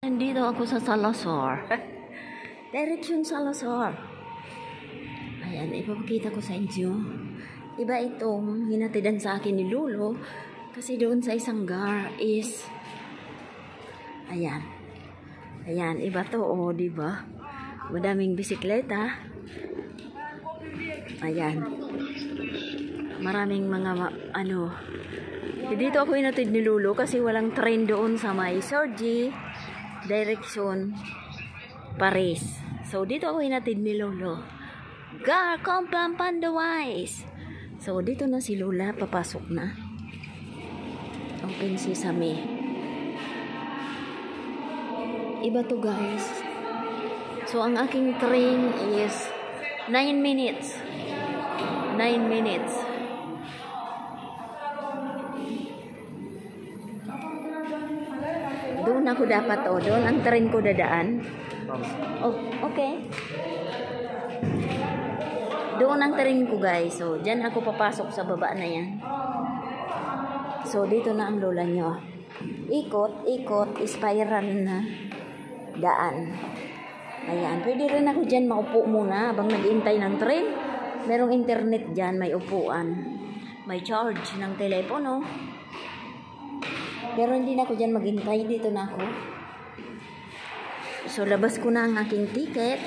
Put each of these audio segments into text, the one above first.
Nandito ako sa Salazar. Direction Salazar. Ayan, ipapakita ko sa inyo. Iba itong hinatidan sa akin ni Lolo. Kasi doon sa isang gar is... Ayan. Ayan, iba to, oh, diba? Madaming bisikleta. Ayan. Maraming mga, dito ako hinatid ni Lolo kasi walang train doon sa may Sergi. Direction Paris. So dito ako hinatid ni Lolo. Gar Complan Pandawais. So dito na si Lola, papasok na. Open sesame. Iba to, guys. So ang aking train is 9 minutes. 9 minutes. Doon ako dapat, doon ang train ko dadaan. Oh, okay. Doon ang train ko, guys. So, dyan ako papasok sa baba na yan. So, dito na ang lola nyo. Ikot, ikot, spiral na daan. Ayan. Pwede rin ako dyan maupo muna habang nag-intay ng train. Merong internet dyan, may upuan. May charge ng telepono. Pero hindi na ako dyan maghintay. Dito na ako. So, labas ko na ang aking ticket.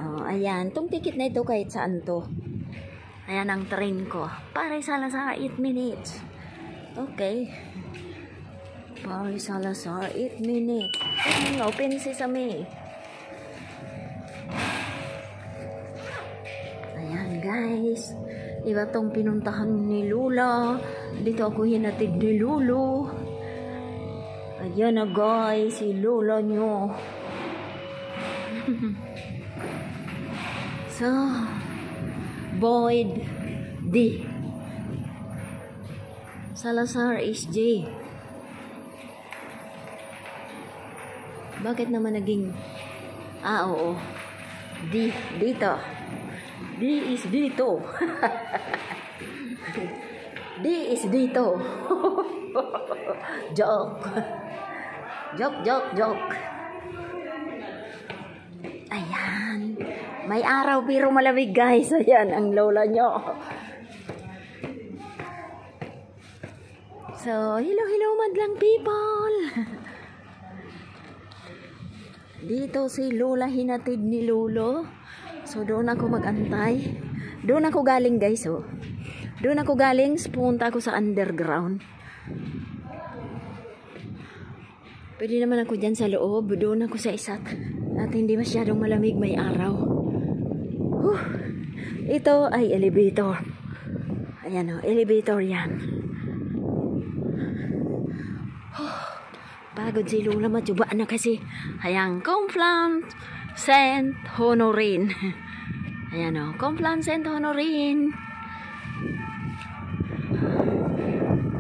Oh, ayan. Itong ticket na ito kahit saan to. Ayan ang train ko. Paris Salazar, 8 minutes. Okay. Paris Salazar, 8 minutes. Open sesame. Ayan, guys. Iba tong pinuntahan ni Lola. Dito ako hinatid ni Lolo. Ayan na, guys, si Lola nyo. So, Boyd D. Salazar SJ. Bakit naman naging oo. D dito. D is dito. D is dito. Joke. Joke. Ayan. May araw pero malamig, guys. Ayan ang lola nyo. So, hello madlang people. Dito si Lola hinatid ni Lolo. So, doon ako magantay. Doon ako galing, guys, oh. Doon ako galing, pumunta ako sa underground. Pwede naman ako dyan sa loob. Doon ako sa isat. At hindi masyadong malamig, may araw. Ito ay elevator. Ayan, oh, elevator yan. Pagod si Lola, matsuba na kasi. Hayang Conflans Saint Honorine. Ayan, oh, Conflans Saint Honorine.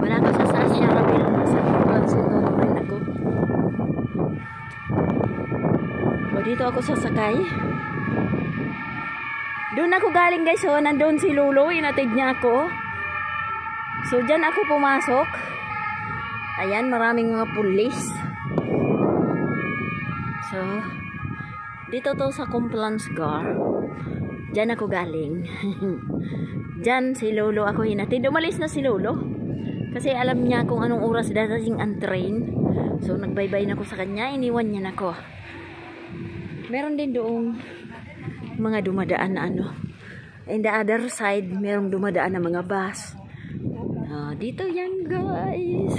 Wala ko sa Sasha Rabil. Nasa Conflans Saint Honorine ako. O, dito ako sasakay. Doon ako galing, guys. So, nandun si Lolo. Inatid niya ako. So, dyan ako pumasok. Ayan, maraming mga pulis. So, dito to sa Conflans Gar. Dyan ako galing. Dyan si Lolo ako hinatid. Umalis na si Lolo. Kasi alam niya kung anong oras dadating ang train. So, nagbaybay na ako sa kanya. Iniwan niya na ako. Meron din doong mga dumadaan na in the other side, merong dumadaan na mga bus. Dito yan, guys.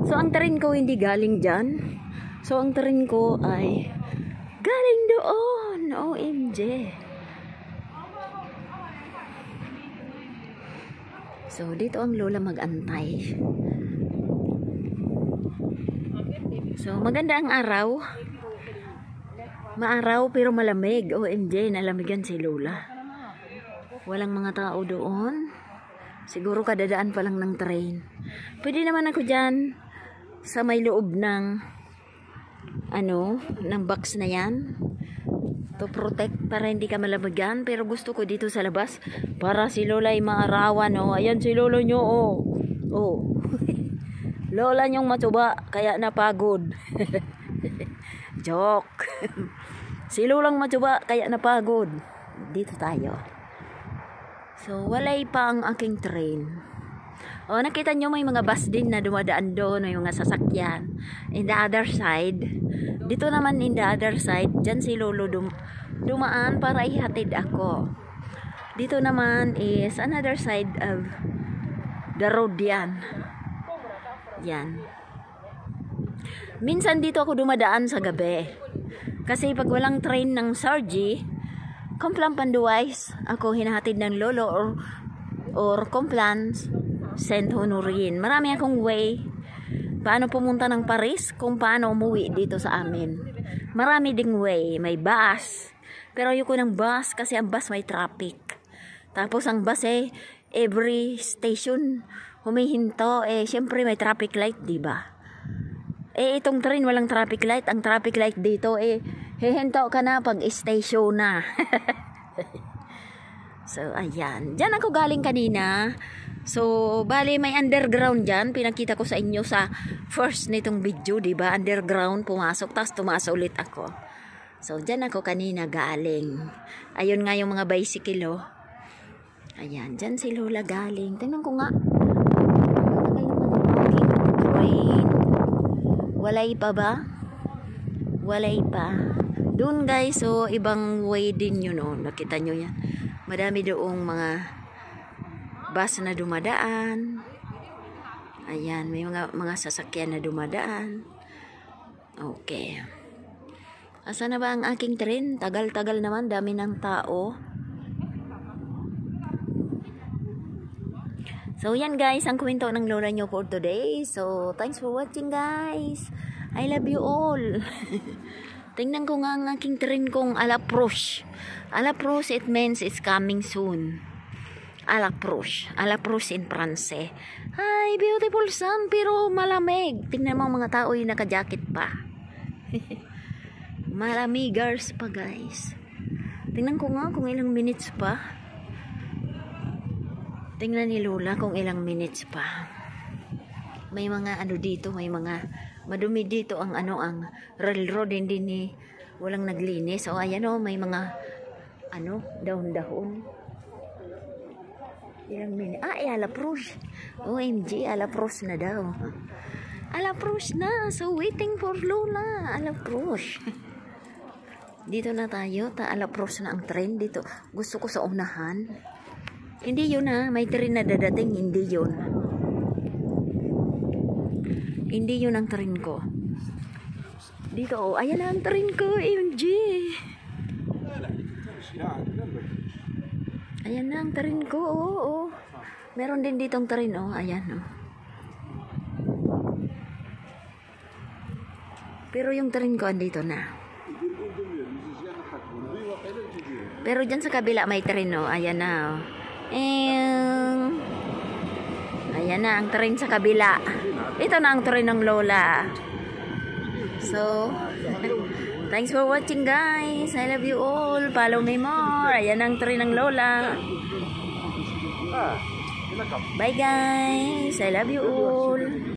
So, ang train ko hindi galing dyan. So, ang train ko ay galing doon. OMG. So, dito ang lola mag-antay. So, maganda ang araw. Maaraw pero malamig. OMG, nalamigan si Lola. Walang mga tao doon. Siguro kadadaan pa lang ng train. Pwede naman ako dyan sa may loob ng ng box na yan. To protect para hindi ka malamigan. Pero gusto ko dito sa labas para si Lola ay maarawan. Ayan si Lolo nyo. Oh. Lola niyong matuba, kaya napagod. Joke. Si Lolang matuba, kaya napagod. Dito tayo. So, walay pa ang aking train. O, nakita nyo may mga bus din na dumadaan doon, may mga sasakyan. In the other side, dito naman in the other side, dyan si Lolo dumaan para ihatid ako. Dito naman is another side of the road yan. Yan. Minsan dito ako dumadaan sa gabi. Kasi pag walang train ng Sargi, Complan Panduais, ako hinahatid ng Lolo or Complan Saint Honorine. Marami akong way. Paano pumunta ng Paris, kung paano umuwi dito sa amin. Marami ding way. May bus. Pero ayoko ng bus kasi ang bus may traffic. Tapos ang bus every station humihinto, syempre may traffic light, diba? Itong train walang traffic light. Ang traffic light dito, hihinto ka na pag station na. So, ayan. Diyan ako galing kanina. So, bali may underground dyan. Pinakita ko sa inyo sa first nitong video, diba? Underground, pumasok, tapos tumaas ulit ako. So, dyan ako kanina galing. Ayun nga yung mga bicycle, oh. Ayan, dyan si Lola galing. Tingnan ko nga. Train. Walay pa ba? Walay pa. Doon guys, so ibang way din yun, no? Nakita nyo yan. Madami doong mga bus na dumadaan. Ayan, may mga sasakyan na dumadaan. Okay. Asa na ba ang aking train? Tagal-tagal naman, dami ng tao. So, yan guys, ang kwento ng lola nyo for today. So, thanks for watching guys. I love you all. Tingnan ko nga ang aking train kong Alaprouche. Alaprouche, it means it's coming soon. Alaprouche. Alaprouche in France. Hi, beautiful sun, pero malamig. Tingnan mo mga tao yung naka-jacket pa. Malamigars pa guys. Tingnan ko nga kung ilang minutes pa. Tingnan ni Lola kung ilang minutes pa. May mga ano dito, may mga madumi dito ang ang railroad, hindi ni walang naglinis. O ayan o, may mga dahon-dahon. Ilang minutes. Alaprouche. OMG, Alaprouche na daw. Alaprouche na. So waiting for Lola. Alaprouche. Dito na tayo. Alaprouche na ang train dito. Gusto ko sa unahan. Hindi yun may train na dadating, hindi yun. Hindi yun ang train ko. Dito, ayan na ang train ko, AMG. Ayan na ang train ko, oo. Meron din ditong train, ayan, Pero yung train ko, andito na. Pero dyan sa kabila may train, ayan na, ayan na ang train sa kabila. Ito na ang train ng Lola. So, thanks for watching guys. I love you all. Follow me more. Ayan ang train ng Lola. Bye guys. I love you all.